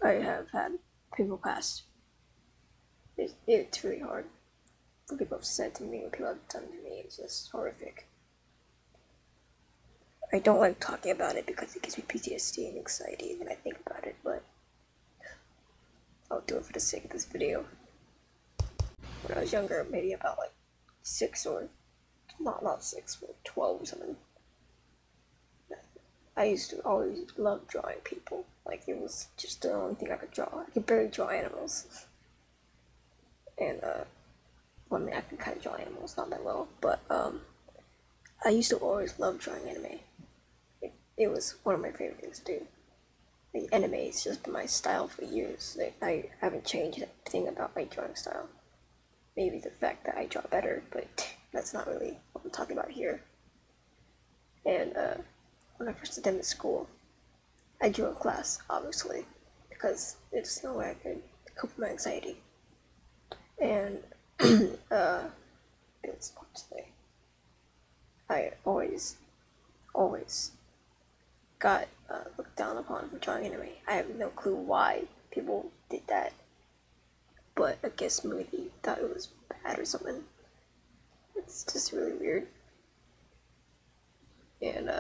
I have had people pass. It's really hard. What people have said to me, what people have done to me, it's just horrific. I don't like talking about it because it gives me PTSD and anxiety when I think about it, but I'll do it for the sake of this video. When I was younger, maybe about like 6 or not 6, but 12 or something, I used to always love drawing people. Like, it was just the only thing I could draw. I could barely draw animals. And, well, I mean, I can kind of draw animals, not that well, but, I used to always love drawing anime. It was one of my favorite things to do. Like, anime is just been my style for years. Like, I haven't changed a thing about my drawing style. Maybe the fact that I draw better, but that's not really what I'm talking about here. And, when I first attended school, I drew in class, obviously, because it's no way I could cope with my anxiety. And, it's what to say. I always got looked down upon for drawing anime. I have no clue why people did that, but I guess maybe they thought it was bad or something. It's just really weird. And,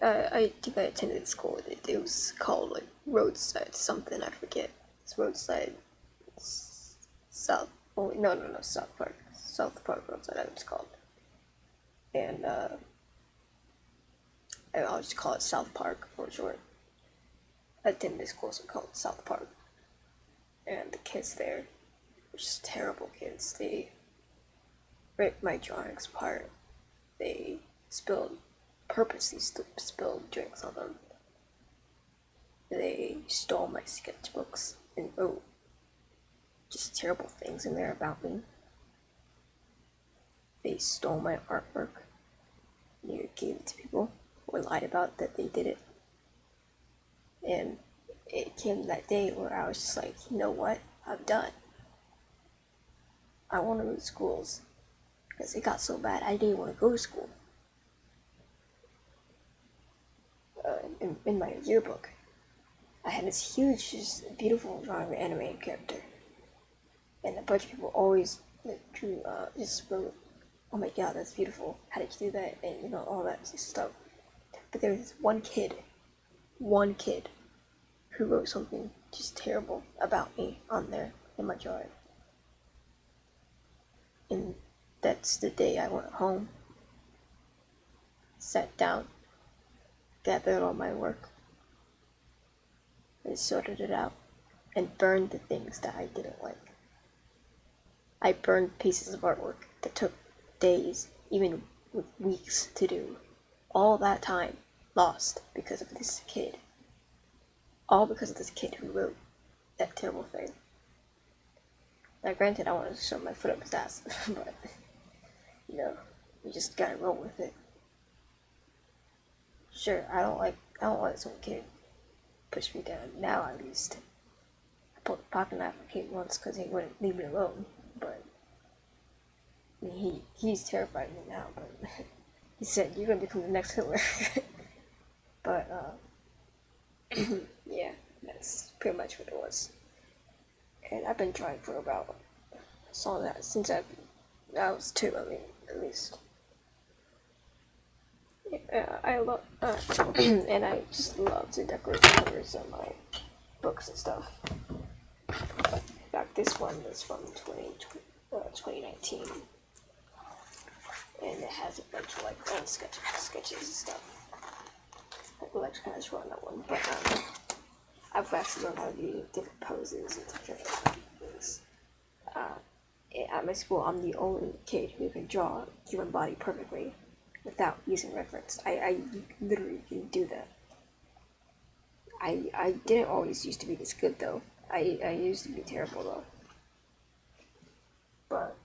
I think I attended school with it. It was called like roadside something, I forget. It's roadside South. Oh no, South Park. South Park roadside. That's what it's called. And I'll just call it South Park for short. I attended school, so called South Park. And the kids there were just terrible kids. They ripped my drawings apart. They purposely spilled drinks on them. They stole my sketchbooks and wrote just terrible things in there about me. They stole my artwork, either gave it to people or lied about that they did it. And it came that day where I was just like, you know what, I'm done. I want to move schools because it got so bad I didn't want to go to school. In my yearbook, I had this huge, just beautiful drawing of an anime character, and a bunch of people always drew, just wrote, "Oh my god, that's beautiful! How did you do that?" And all that stuff. But there was this one kid, who wrote something just terrible about me on there in my drawing, and that's the day I went home, sat down, gathered all my work, and sorted it out, and burned the things that I didn't like. I burned pieces of artwork that took days, even weeks to do. All that time lost because of this kid. All because of this kid who wrote that terrible thing. Now granted, I wanted to shove my foot up his ass, but, you just gotta roll with it. Sure, I don't let some kid push me down, now at least. I pulled a pocket knife on a kid once because he wouldn't leave me alone, but he's terrified of me now, but he said, "You're gonna become the next Hitler." But, yeah, that's pretty much what it was. And I've been trying for about since I was 2, I mean, at least. I love, and I just love to decorate the covers of my books and stuff. In fact, this one is from 2019, and it has a bunch of like old sketches and stuff. I would like to kind of draw on that one, but I've actually learned how to do different poses and different things. At my school, I'm the only kid who can draw human body perfectly without using reference. I literally can do that. I didn't always used to be this good though. I used to be terrible though. But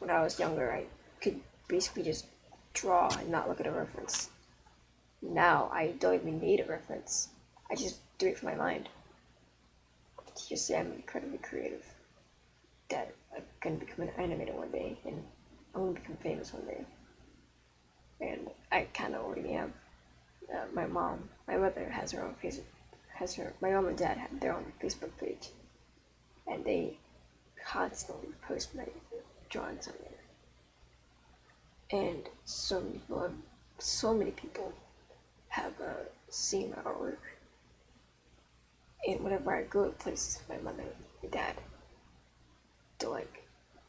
when I was younger, I could basically just draw and not look at a reference. Now I don't even need a reference. I just do it from my mind. To just say I'm incredibly creative. That I'm gonna become an animator one day, and I'm gonna become famous one day. And I kind of already am. My mother has her own my mom and dad have their own Facebook page, and they constantly post my drawings on there. And so many people have seen my artwork. And whenever I go to places with my mother and dad, they're like,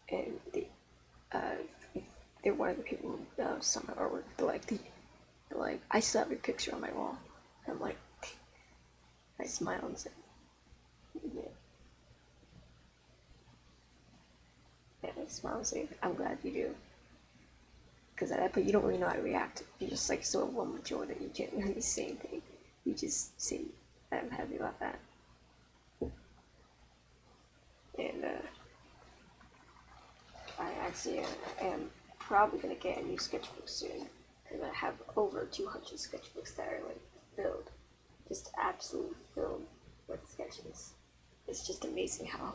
and if they're one of the people who saw my artwork, they're like, I still have your picture on my wall. And I'm like, I smile and say, yeah. Yeah, I smile and say, I'm glad you do. Because at that point, you don't really know how to react. You're just like so overwhelmed with joy that you can't really say anything. You just say, I'm happy about that. And I actually am probably gonna get a new sketchbook soon. Because I have over 200 sketchbooks that are like filled, just absolutely filled with sketches. It's just amazing how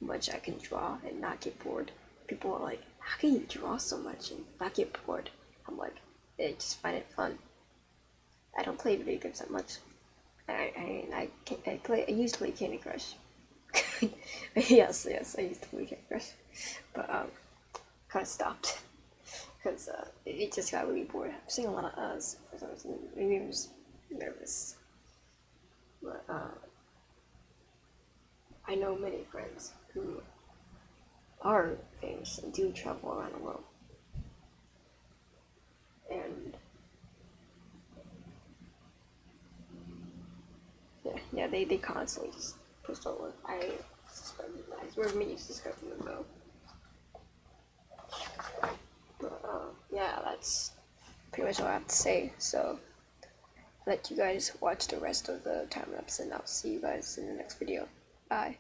much I can draw and not get bored. People are like, how can you draw so much and not get bored? I'm like, I just find it fun. I don't play video games that much. I used to play Candy Crush. yes, I used to play Candy Crush, but kind of stopped because it just got really bored. I'm seeing a lot of us for some reason. Maybe I was nervous, but I know many friends who are famous and do travel around the world, and yeah, they constantly just post all work. I subscribe to them. I swear many subscribe to them though. But yeah, that's pretty much all I have to say. So I'll let you guys watch the rest of the time lapse, and I'll see you guys in the next video. Bye.